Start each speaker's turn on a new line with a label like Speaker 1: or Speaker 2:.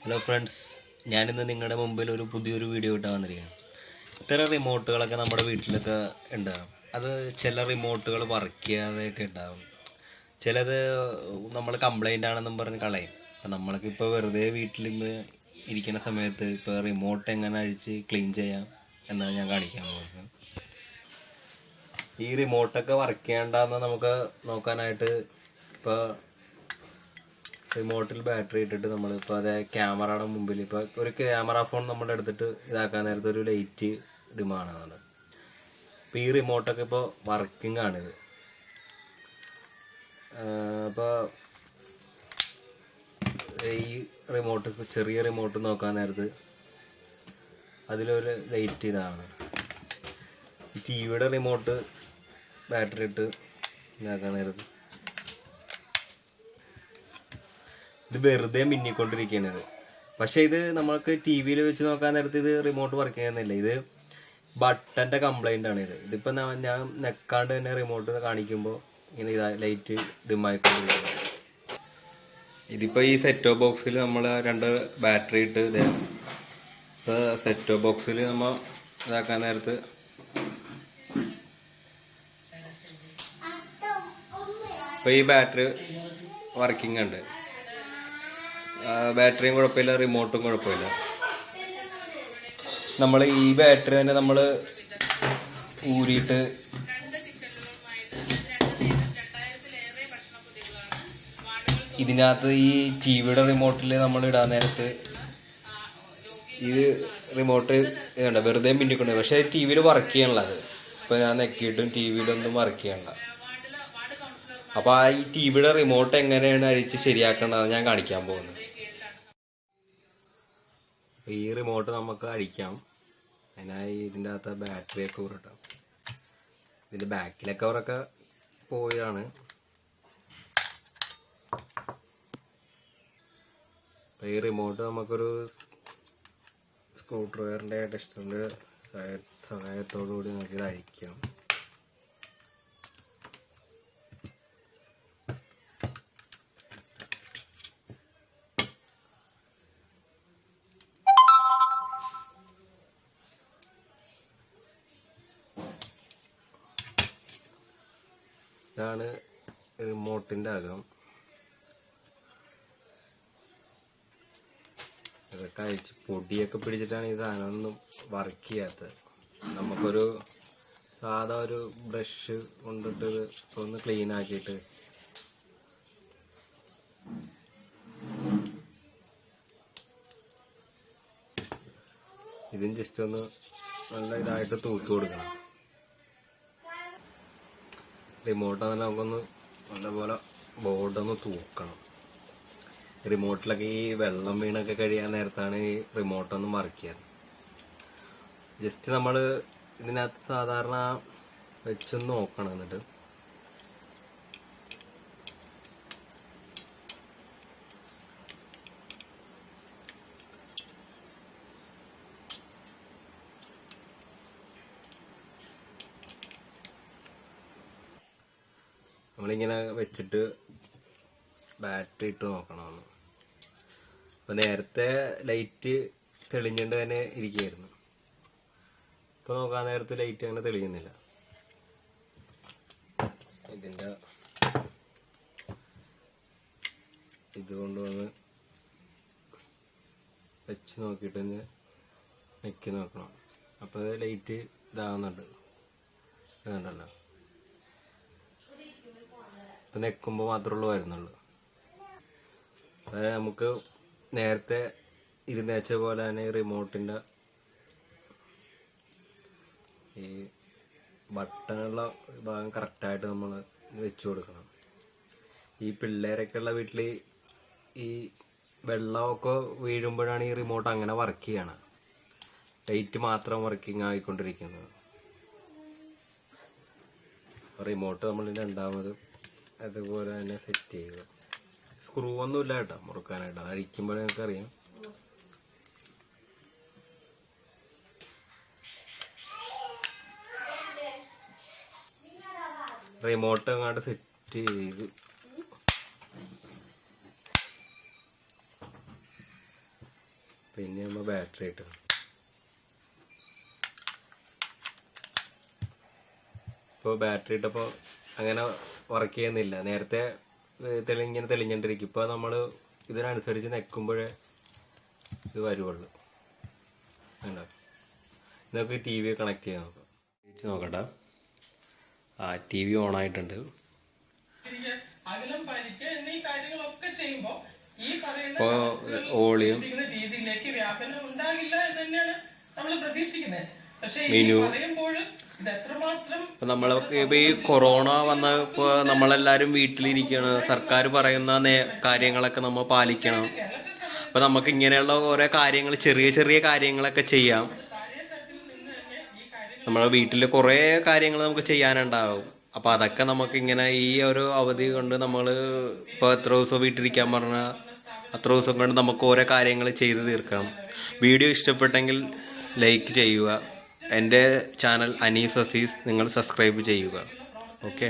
Speaker 1: Hello friends, ഞാനിന്ന് നിങ്ങളുടെ മുമ്പിൽ ഒരു പുതിയൊരു വീഡിയോ ഇട്ടാൽ വന്നിരിക്കുകയാണ്. ഇത്തരം റിമോട്ടുകളൊക്കെ നമ്മുടെ വീട്ടിലൊക്കെ ഉണ്ടാകും. അത് ചില റിമോട്ടുകൾ വർക്ക് ചെയ്യാതെയൊക്കെ ഉണ്ടാകും. ചിലത് നമ്മൾ കംപ്ലൈൻ്റ് ആണെന്നും പറഞ്ഞ് കളയും. അപ്പം നമ്മൾക്ക് ഇപ്പോൾ വെറുതെ വീട്ടിൽ ഇരിക്കുന്ന സമയത്ത് ഇപ്പോൾ റിമോട്ട് എങ്ങനെ അഴിച്ച് ക്ലീൻ ചെയ്യാം എന്നാണ് ഞാൻ കാണിക്കാൻ പോകുന്നത്. ഈ റിമോട്ടൊക്കെ വർക്ക് ചെയ്യേണ്ടെന്ന് നമുക്ക് നോക്കാനായിട്ട് ഇപ്പോൾ റിമോട്ടിൽ ബാറ്ററി ഇട്ടിട്ട് നമ്മളിപ്പോൾ അതേ ക്യാമറയുടെ മുമ്പിൽ ഇപ്പോൾ ഒരു ക്യാമറ ഫോൺ നമ്മൾ എടുത്തിട്ട് ഇതാക്കാൻ നേരത്തെ ഒരു ലൈറ്റ് ഡിമാണ് അത്. ഇപ്പോൾ ഈ റിമോട്ടൊക്കെ ഇപ്പോൾ വർക്കിംഗ് ആണിത്. അപ്പോൾ ഈ റിമോട്ട് ചെറിയ റിമോട്ട് നോക്കാൻ നേരത്ത് അതിലൊരു ലൈറ്റ് ഇതാണ്. ഈ ടി വിയുടെ റിമോട്ട് ബാറ്ററി ഇട്ട് ഇതാക്കാൻ നേരത്ത് ഇത് വെറുതെ മിന്നിക്കൊണ്ടിരിക്കുകയാണ്. പക്ഷെ ഇത് നമ്മൾക്ക് ടി വിയിൽ വെച്ച് നോക്കാൻ നേരത്ത് ഇത് റിമോട്ട് വർക്ക് ചെയ്യുന്നില്ല. ഇത് ബട്ടന്റെ കംപ്ലൈന്റ് ആണ്. ഇതിപ്പോ ഞാൻ നെക്കാണ്ട് തന്നെ റിമോട്ട് കാണിക്കുമ്പോൾ ഇങ്ങനെ ഇതാ ലൈറ്റ് ഡിമായിക്കൊണ്ടിരിക്കുന്നു. ഇതിപ്പോ ഈ സെറ്റോ ബോക്സിൽ നമ്മൾ 2 ബാറ്ററി ഇട്ട് ഇതേ ഇപ്പൊ സെറ്റോ ബോക്സിൽ നമ്മൾ ഇതാക്കാൻ നേരത്ത് ഇപ്പൊ ഈ ബാറ്ററി വർക്കിംഗ് ഉണ്ട്. ബാറ്ററിയും കുഴപ്പമില്ല, റിമോട്ടും കുഴപ്പമില്ല. നമ്മൾ ഈ ബാറ്ററി തന്നെ നമ്മൾ ഊരിയിട്ട് ഇതിനകത്ത് ഈ ടി വിയുടെ റിമോട്ടിൽ നമ്മൾ ഇടാൻ നേരത്ത് ഇത് റിമോട്ട് ഇതുണ്ട് വെറുതെ മിന്നിക്കൊണ്ട്. പക്ഷെ ടി വിയിൽ വർക്ക് ചെയ്യണല്ലോ. അത് ഇപ്പൊ ഞാൻ നെക്കിയിട്ടും ടി വിയിലൊന്നും വർക്ക് ചെയ്യണ്ട. അപ്പൊ ആ ഈ ടി വിയുടെ റിമോട്ട് എങ്ങനെയാണ് അഴിച്ച് ശരിയാക്കേണ്ടത് ഞാൻ കാണിക്കാൻ പോകുന്നത്. ഈ റിമോട്ട് നമുക്ക് അഴിക്കാം. അതിനായി ഇതിൻ്റെ അകത്ത് ബാറ്ററിയൊക്കെ ഊരട്ടാം. ഇതിൻ്റെ ബാക്കിലെ കവറൊക്കെ പോയാണ്. അപ്പോൾ ഈ റിമോട്ട് നമുക്കൊരു സ്ക്രൂ ഡ്രൈവറിൻ്റെ ടെസ്റ്ററിൻ്റെ സഹായത്തോടു കൂടി നമുക്കിത് അഴിക്കാം. ഇതാണ് റിമോട്ടിൻ്റെ അകം. ഇതൊക്കെ അഴിച്ച് പൊടിയൊക്കെ പിടിച്ചിട്ടാണ് ഈ സാധനമൊന്നും വർക്ക് ചെയ്യാത്തത്. നമുക്കൊരു സാധാ ഒരു ബ്രഷ് കൊണ്ടിട്ട് ഒന്ന് ക്ലീൻ ആക്കിയിട്ട് ഇതിന് ജസ്റ്റ് ഒന്ന് നല്ല ഇതായിട്ട് തൂത്ത് കൊടുക്കണം. റിമോട്ട് തന്നെ നമുക്കൊന്ന് നല്ലപോലെ ബോർഡൊന്ന് തൂക്കണം. റിമോട്ടിലൊക്കെ ഈ വെള്ളം വീണൊക്കെ കഴിയാൻ നേരത്താണ് ഈ റിമോട്ടൊന്ന് മറിക്കിയത്. ജസ്റ്റ് നമ്മൾ ഇതിനകത്ത് സാധാരണ വെച്ചൊന്ന് നോക്കണം. എന്നിട്ട് നമ്മളിങ്ങനെ വെച്ചിട്ട് ബാറ്ററി ഇട്ട് നോക്കണമെന്ന്. അപ്പോൾ നേരത്തെ ലൈറ്റ് തെളിഞ്ഞുകൊണ്ട് തന്നെ ഇരിക്കുകയായിരുന്നു. ഇപ്പോൾ നോക്കാൻ നേരത്തെ ലൈറ്റ് അങ്ങനെ തെളിയുന്നില്ല. ഇതിൻ്റെ ഇതുകൊണ്ടുവന്ന് വെച്ച് നോക്കിയിട്ട് വെക്കി നോക്കണം. അപ്പോൾ ലൈറ്റ് ഇതാവുന്നുണ്ട്. ഇതുണ്ടല്ലോ, ഇപ്പം നെക്കുമ്പോൾ മാത്രമുള്ളൂ വരുന്നുള്ളൂ. നമുക്ക് നേരത്തെ ഇരുന്നേച്ച പോലെ തന്നെ റിമോട്ടിൻ്റെ ഈ ബട്ടണുള്ള ഭാഗം കറക്റ്റായിട്ട് നമ്മൾ വെച്ച് കൊടുക്കണം. ഈ പിള്ളേരൊക്കെ ഉള്ള വീട്ടിൽ ഈ വെള്ളമൊക്കെ വീഴുമ്പോഴാണ് ഈ റിമോട്ട് അങ്ങനെ വർക്ക് ചെയ്യണം. ലൈറ്റ് മാത്രം വർക്കിംഗ് ആയിക്കൊണ്ടിരിക്കുന്നത്. റിമോട്ട് നമ്മൾ രണ്ടാമത് അതുപോലെ തന്നെ സെറ്റ് ചെയ്യുക. സ്ക്രൂ ഒന്നും ഇല്ല കേട്ടോ മുറുക്കാനായിട്ട്. അത് അഴിക്കുമ്പോൾ ഞങ്ങൾക്ക് അറിയാം. റിമോട്ട് അങ്ങോട്ട് സെറ്റ് ചെയ്ത് പിന്നെ നമ്മൾ ബാറ്ററി ഇട്ട് ഇപ്പോൾ ബാറ്ററി ഇട്ടപ്പോൾ അങ്ങനെ വർക്ക് ചെയ്യുന്നില്ല. നേരത്തെ ഇങ്ങനെ തെളിഞ്ഞോണ്ടിരിക്കും. ഇപ്പോൾ നമ്മൾ ഇതിനനുസരിച്ച് നെക്കുമ്പോഴേ ഇത് വരുവുള്ളൂ. വേണ്ട, ഇതൊക്കെ ടി വി കണക്ട് ചെയ്യാൻ നോക്കാം. നോക്കട്ടെ, ആ ടി വി ഓൺ ആയിട്ടുണ്ട്. ഇപ്പോൾ വോളിയം, മെനു. ഇപ്പൊ നമ്മളൊക്കെ ഇപ്പൊ ഈ കൊറോണ വന്നപ്പോ നമ്മളെല്ലാരും വീട്ടിലിരിക്കണം. സർക്കാർ പറയുന്ന കാര്യങ്ങളൊക്കെ നമ്മൾ പാലിക്കണം. അപ്പൊ നമുക്ക് ഇങ്ങനെയുള്ള ഓരോ കാര്യങ്ങൾ, ചെറിയ ചെറിയ കാര്യങ്ങളൊക്കെ ചെയ്യാം. നമ്മളെ വീട്ടിൽ കുറേ കാര്യങ്ങൾ നമുക്ക് ചെയ്യാനുണ്ടാവും. അപ്പൊ അതൊക്കെ നമുക്ക് ഇങ്ങനെ ഈ ഒരു അവധി കൊണ്ട് നമ്മൾ ഇപ്പോൾ എത്ര ദിവസം വീട്ടിലിരിക്കാൻ പറഞ്ഞാൽ അത്ര ദിവസം കൊണ്ട് നമുക്ക് ഓരോ കാര്യങ്ങൾ ചെയ്ത് തീർക്കാം. വീഡിയോ ഇഷ്ടപ്പെട്ടെങ്കിൽ ലൈക്ക് ചെയ്യുക. എൻ്റെ ചാനൽ അനീസ് അസീസ് നിങ്ങൾ സബ്സ്ക്രൈബ് ചെയ്യുക. ഓക്കെ.